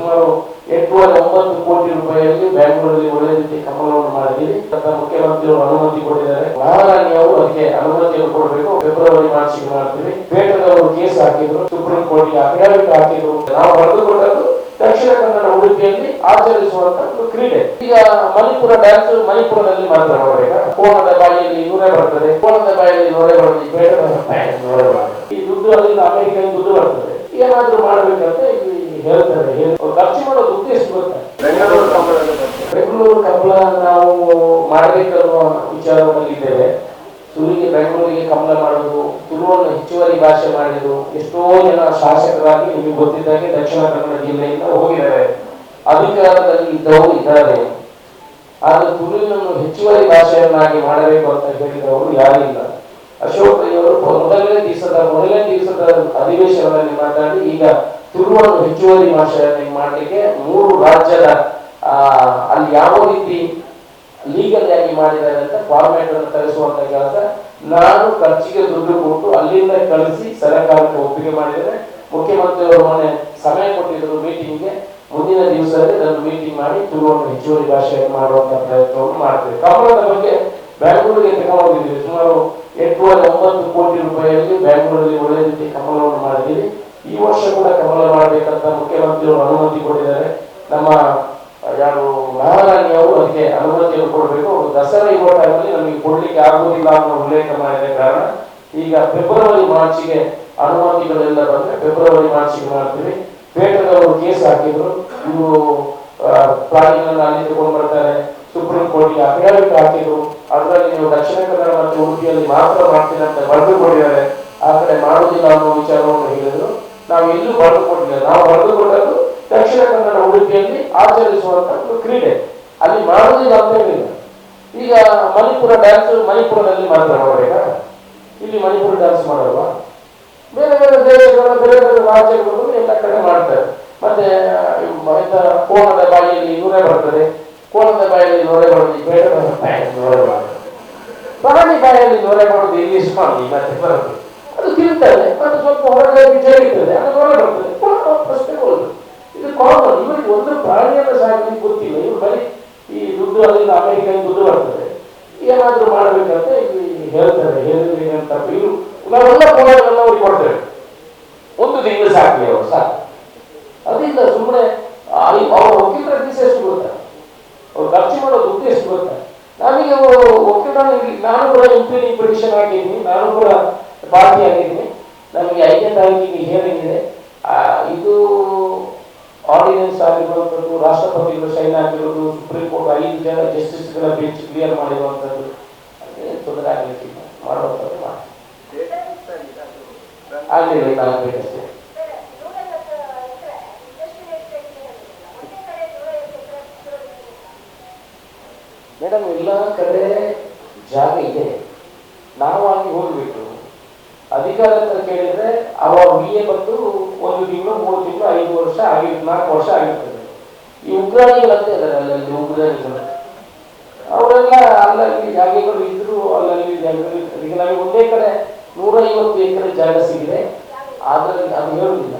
ಸುಮಾರು 8-9 ಕೋಟಿ ರೂಪಾಯಿಯಲ್ಲಿ ಬೆಂಗಳೂರಲ್ಲಿ ಒಳ್ಳೆ ರೀತಿ ಕಮಲವನ್ನು ಮಾಡಿದ್ದೀವಿ. ಮುಖ್ಯಮಂತ್ರಿಯವರು ಅನುಮತಿ ಕೊಟ್ಟಿದ್ದಾರೆ. ಮಹಾರಾಣಿ ಅವರು ಅದಕ್ಕೆ ಅನುಮತಿಯನ್ನು ಕೊಡಬೇಕು. ಫೆಬ್ರವರಿ ಮಾರ್ಚ್ಗೆ ಮಾಡ್ತೀವಿ. ಪೇಟದವರು ಕೇಸ್ ಹಾಕಿದ್ರು, ಸುಪ್ರೀಂ ಕೋರ್ಟ್ಗೆ ಅಫಿಡವಿಟ್ ಹಾಕಿದ್ರು. ನಾವು ಬರೆದುಕೊಟ್ಟದ್ದು ದಕ್ಷಿಣ ಕನ್ನಡ ಉಡುಪಿಯಲ್ಲಿ ಆಚರಿಸುವಂತ ಒಂದು ಕ್ರೀಡೆ. ಈಗ ಮಣಿಪುರ ಡ್ಯಾನ್ಸ್ ಮಣಿಪುರದಲ್ಲಿ ಮಾತ್ರ ಮಾಡಬೇಕಾ? ಕೋಣದ ಬಾಯಿಯಲ್ಲಿ ನೂರೇ ಬರ್ತದೆ, ಕೋಣದ ಬಾಯಿಯಲ್ಲಿ ನೂರೇ ಬರ್ತದೆ, ಪೇಟದ ನೂರೇ ಬರ್ತದೆ. ಈ ದುಡ್ಡು ಅಲ್ಲಿಂದ ಅಮೆರಿಕ ದುಡ್ಡು ಬರ್ತದೆ. ಏನಾದ್ರೂ ಮಾಡ್ಬೇಕಂತ ಹೇಳ್ತಾರೆ. ಖರ್ಚು ಮಾಡೋ ದುಡ್ಡು ಎಷ್ಟು ಬರ್ತದೆ? ಬೆಂಗಳೂರು ಕಮಲ ನಾವು ಮಾಡಬೇಕನ್ನುವ ವಿಚಾರದಲ್ಲಿ ಇದ್ದೇವೆ. ಸುರಿಗೆ ಬೆಂಗಳೂರಿಗೆ ಕಮಲ ಮಾಡೋದು, ತುಳುವನ್ನು ಹೆಚ್ಚುವರಿ ಭಾಷೆ ಮಾಡಿದ್ದು, ಎಷ್ಟೋ ಜನ ಶಾಸಕರಾಗಿ ನಿಮಗೆ ಗೊತ್ತಿದ್ದಾಗೆ ದಕ್ಷಿಣ ಕನ್ನಡ ಜಿಲ್ಲೆಯಿಂದ ಹೋಗಿದ್ದಾರೆ, ಅಧಿಕಾರದಲ್ಲಿ ಇದ್ದವರು ಇದ್ದಾರೆ. ಆದ್ರೆ ತುಳುವಿನನ್ನು ಹೆಚ್ಚುವರಿ ಭಾಷೆಯನ್ನಾಗಿ ಮಾಡಬೇಕು ಅಂತ ಹೇಳಿದವರು ಯಾರಿಲ್ಲ. ಅಶೋಕ್ ಅವರು ಮೊದಲನೇ ದಿವಸದ ಅಧಿವೇಶನದಲ್ಲಿ ಮಾತಾಡಿ ಈಗ ತುಳುವನ್ನು ಹೆಚ್ಚುವರಿ ಭಾಷೆಯನ್ನಾಗಿ ಮಾಡಲಿಕ್ಕೆ 3 ರಾಜ್ಯದ ಅಲ್ಲಿ ಯಾವ ರೀತಿ ಲೀಗಲ್ ಆಗಿ ಮಾಡಿದ್ದಾರೆ ಅಂತ ಫಾರ್ಮ್ಯಾಟ್ ಅನ್ನು ತರಿಸುವಂತ ಕೆಲಸ ನಾನು ಖರ್ಚಿಗೆ ದುಡ್ಡು ಕೊಟ್ಟು ಅಲ್ಲಿಂದ ಕಳಿಸಿ ಸರ್ಕಾರಕ್ಕೆ ಒಪ್ಪಿಗೆ ಮಾಡಿದರೆ ಮುಖ್ಯಮಂತ್ರಿಯವರು ಮೊನ್ನೆ ಸಮಯ ಕೊಟ್ಟಿದ್ದರು ಮೀಟಿಂಗ್ಗೆ. ಮುಂದಿನ ದಿವಸದಲ್ಲಿ ನಾನು ಮೀಟಿಂಗ್ ಮಾಡಿ ತುಳುವನ್ನು ಹೆಚ್ಚುವರಿ ಭಾಷೆಯನ್ನು ಮಾಡುವಂತ ಪ್ರಯತ್ನವನ್ನು ಮಾಡ್ತೇವೆ. ಕಮಲದ ಬಗ್ಗೆ ಬೆಂಗಳೂರಿಗೆ ತಗೊಂಡಿದ್ದೀವಿ. ಸುಮಾರು 8-9 ಕೋಟಿ ರೂಪಾಯಿಯಲ್ಲಿ ಬೆಂಗಳೂರಲ್ಲಿ ಒಳ್ಳೆ ರೀತಿ ಕಮಲವನ್ನು ಮಾಡಿದ್ದೀವಿ. ಈ ವರ್ಷ ಕೂಡ ಕಮಲ ಮಾಡಬೇಕಂತ ಮುಖ್ಯಮಂತ್ರಿಯವರು ಅನುಮತಿ ಕೊಟ್ಟಿದ್ದಾರೆ. ನಮ್ಮ ಯಾರು ಮಹಾರಾಣಿ ಅವರು ಅದಕ್ಕೆ ಅನುಮತಿಯನ್ನು ಕೊಡಬೇಕು. ದಸರಾ ಇರುವ ಟೈಮಲ್ಲಿ ನಮಗೆ ಕೊಡ್ಲಿಕ್ಕೆ ಆಗುವುದಿಲ್ಲ ಅನ್ನೋ ಉಲ್ಲೇಖ ಮಾಡಿದ ಕಾರಣ ಈಗ ಫೆಬ್ರವರಿ ಮಾರ್ಚ್ಗೆ ಅನುಮತಿಗಳೆಲ್ಲ ಬಂದ್ರೆ ಫೆಬ್ರವರಿ ಮಾರ್ಚ್ಗೆ ಮಾಡ್ತೀವಿ. ಪೇಟದವರು ಕೇಸ್ ಹಾಕಿದ್ರು, ಇವರು ಪ್ರಾಣಿಗಳನ್ನ ಅಲ್ಲಿ ತಗೊಂಡು ಬರ್ತಾರೆ, ಸುಪ್ರೀಂ ಕೋರ್ಟ್ಗೆ ಅಫಿಡವಿಟ್ ಹಾಕಿದ್ರು. ಅದರಲ್ಲಿ ನೀವು ದಕ್ಷಿಣ ಕನ್ನಡ ಮತ್ತು ಉಡುಪಿಯಲ್ಲಿ ಮಾತ್ರ ಮಾಡ್ತೀನಿ ಅಂತ ಬರೆದು ಕೊಟ್ಟಿದ್ದಾರೆ. ಆ ಕಡೆ ಮಾಡುವುದಿಲ್ಲ ಅನ್ನೋ ವಿಚಾರವನ್ನು ಹೇಳಿದ್ರು. ನಾವು ಎಲ್ಲೂ ಬರೆದು ಕೊಟ್ಟಿಲ್ಲ. ನಾವು ಬರೆದು ಕೊಟ್ಟದ್ದು ದಕ್ಷಿಣ ಕನ್ನಡ ಉಡುಪಿಯಲ್ಲಿ ಆಚರಿಸುವಂತ ಒಂದು ಕ್ರೀಡೆ, ಅಲ್ಲಿ ಮಾಡುವುದಿಲ್ಲ ಅಂತ ಹೇಳಿಲ್ಲ. ಈಗ ಮಣಿಪುರ ಡ್ಯಾನ್ಸ್ ಮಣಿಪುರದಲ್ಲಿ ಮಾತ್ರ ಮಾಡಬೇಕಾ? ಇಲ್ಲಿ ಮಣಿಪುರ ಡ್ಯಾನ್ಸ್ ಮಾಡಲ್ವಾ? ಬೇರೆ ಬೇರೆ ದೇಶಗಳ ಬೇರೆ ಬೇರೆ ರಾಜ್ಯಗಳು ಎಲ್ಲ ಕಡೆ ಮಾಡ್ತಾರೆ. ಮತ್ತೆ ಕೋಣದ ಬಾಯಿಯಲ್ಲಿ ನೂರೇ ಬರ್ತದೆ, ಕೋಣದ ಬಾಯಿಯಲ್ಲಿ ನೂರೇ ಬರ್ತದೆ, ಬೇಟದ ನೂರೇ ಬರ್ತದೆ. ಪ್ರಾಣಿ ಬಾಯಲ್ಲಿ ನೂರೇ ಮಾಡೋದು ಇಂಗ್ಲಿಷ್ ಮಾಡಿ ಮತ್ತೆ ಬರುತ್ತೆ, ಅದು ತಿಂತಾರೆ. ಮತ್ತೆ ಸ್ವಲ್ಪ ಹೊರಗಡೆ ಜೈಲಿರ್ತದೆ, ಅದು ನೂರೇ ಬರ್ತದೆ, ಅಷ್ಟೇ ಹೋಗುದು. ಇದು ಕಾಮನ್. ಇವರಿಗೆ ಒಂದು ಪ್ರಾಣಿಯನ್ನು ಸಾಕಲಿಕ್ಕೆ ಗೊತ್ತಿಲ್ಲ. ಇವ್ರು ಬರೀ ಈ ದುಡ್ಡು ಅಲ್ಲಿಂದ ಅಮೆರಿಕ ದುಡ್ಡು ಬರ್ತದೆ, ಏನಾದ್ರೂ ಮಾಡ್ಬೇಕಂತ ಹೇಳ್ತಾರೆ. ಹೇಳಿದ್ರೆ ತಪ್ಪು. ಇವರು ನಾವೆಲ್ಲ ಕೋಣಗಳನ್ನ ಅವ್ರಿಗೆ ಕೊಡ್ತೇವೆ. 1 ತಿಂಗಳು ಸಾಕಲಿ ಅವರು ಸಾಕು. ಅದಿಲ್ಲ ಸುಮ್ಮನೆ ಅವ್ರ ವಕೀಲರ ದಿವಸ ಎಷ್ಟು ಗೊತ್ತಾರೆ, ಅವ್ರು ಖರ್ಚು ಮಾಡೋ ದುಡ್ಡು ಎಷ್ಟು ಗೊತ್ತಾರೆ. ನಮಗೆ ವಕೀಲ ನಾನು ಕೂಡ ಇಂಪ್ಲೀನಿಂಗ್ ಪಿಟಿಷನ್ ಹಾಕಿದ್ದೀನಿ, ನಾನು ಕೂಡ ಪಾರ್ಟಿ ಆಗಿದ್ದೀನಿ. ನಮಗೆ 5ನೇ ತಾರೀಕಿಗೆ ಹಿಯರಿಂಗ್ ಇದೆ. ಇದು ಆರ್ಡಿನೆನ್ಸ್ ಆಗಿರುವಂಥದ್ದು, ರಾಷ್ಟ್ರಪತಿಗಳು ಸೈನ್ ಆಗಿರೋದು, ಸುಪ್ರೀಂ ಕೋರ್ಟ್ 5 ಜನ ಜಸ್ಟಿಸ್ಗಳ ಬೆಂಚ್ ಕ್ಲಿಯರ್ ಮಾಡಿರುವಂಥದ್ದು, ಅದೇನು ತೊಂದರೆ ಆಗಲಿಕ್ಕಿಲ್ಲ. ಮಾಡುವಂಥದ್ದು ಮಾಡಿ ಆಗಲಿಲ್ಲ. 4 ಬೇಕಷ್ಟೇ. ಮೇಡಮ್ ಎಲ್ಲ ಕಡೆ ಜಾಗ ಇದೆ, ನಾವು ಅಲ್ಲಿ ಹೋಗ್ಬೇಕು. ಅಧಿಕಾರ ಅಂತ ಕೇಳಿದ್ರೆ ಅವಾಗ BA ಬಂದು 1 ತಿಂಗಳು 3 ತಿಂಗಳು 5 ವರ್ಷ ಆಗಿರ್ತದೆ, 4 ವರ್ಷ ಆಗಿರ್ತದೆ. ಈ ಉಗ್ರಾಣಿಗಳಂತ ಇದ್ದಾರೆ ಅಲ್ಲಲ್ಲಿ ಉಗ್ರಾಣಿಗಳು, ಅವರೆಲ್ಲ ಅಲ್ಲಲ್ಲಿ ಜಾಗಗಳು ಇದ್ರು, ಅಲ್ಲಲ್ಲಿ ಜಾಗಗಳು. ಈಗ ನಮಗೆ ಒಂದೇ ಕಡೆ 150 ಎಕರೆ ಜಾಗ ಸಿಗಿದೆ. ಅದ್ರಲ್ಲಿ ಅದು ಹೇಳುದಿಲ್ಲ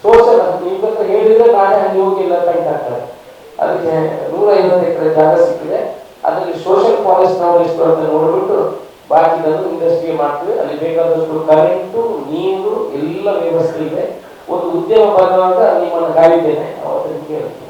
ಸೋಷಲ್. ನಿಮ್ಮ ಹತ್ರ ಹೇಳಿದ್ರೆ ನಾಳೆ ಅಲ್ಲಿ ಹೋಗಿಲ್ಲ ಟೈಟ್ ಆಗ್ತಾರೆ. ಅದಕ್ಕೆ 150 ಎಕರೆ ಜಾಗ ಸಿಕ್ಕಿದೆ. ಅದರಲ್ಲಿ ಸೋಷಿಯಲ್ ಫಾರೆಸ್ಟ್ ನಾವು ಎಷ್ಟು ಅಂತ ನೋಡ್ಬಿಟ್ಟು ಬಾಕಿದನ್ನು ಇಂಡಸ್ಟ್ರಿ ಮಾಡ್ತೀವಿ. ಅಲ್ಲಿ ಬೇಕಾದಷ್ಟು ಕರೆಂಟು, ನೀರು ಎಲ್ಲ ವ್ಯವಸ್ಥೆ ಇದೆ. ಒಂದು ಉದ್ಯಮ ಬರುವಾಗ ನಿಮ್ಮನ್ನು ಕಾಯ್ತೇನೆ, ಅವತ್ತು ಕೇಳ್ತೇನೆ.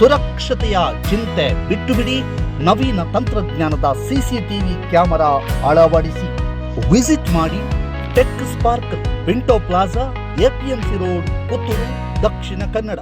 ಸುರಕ್ಷತೆಯ ಚಿಂತೆ ಬಿಟ್ಟು ಬಿಡಿ. ನವೀನ ತಂತ್ರಜ್ಞಾನದ ಸಿಸಿಟಿವಿ ಕ್ಯಾಮೆರಾ ಅಳವಡಿಸಿ. ವಿಸಿಟ್ ಮಾಡಿ tech spark, Pinto plaza, APMC road, Puttur, Dakshina Kannada.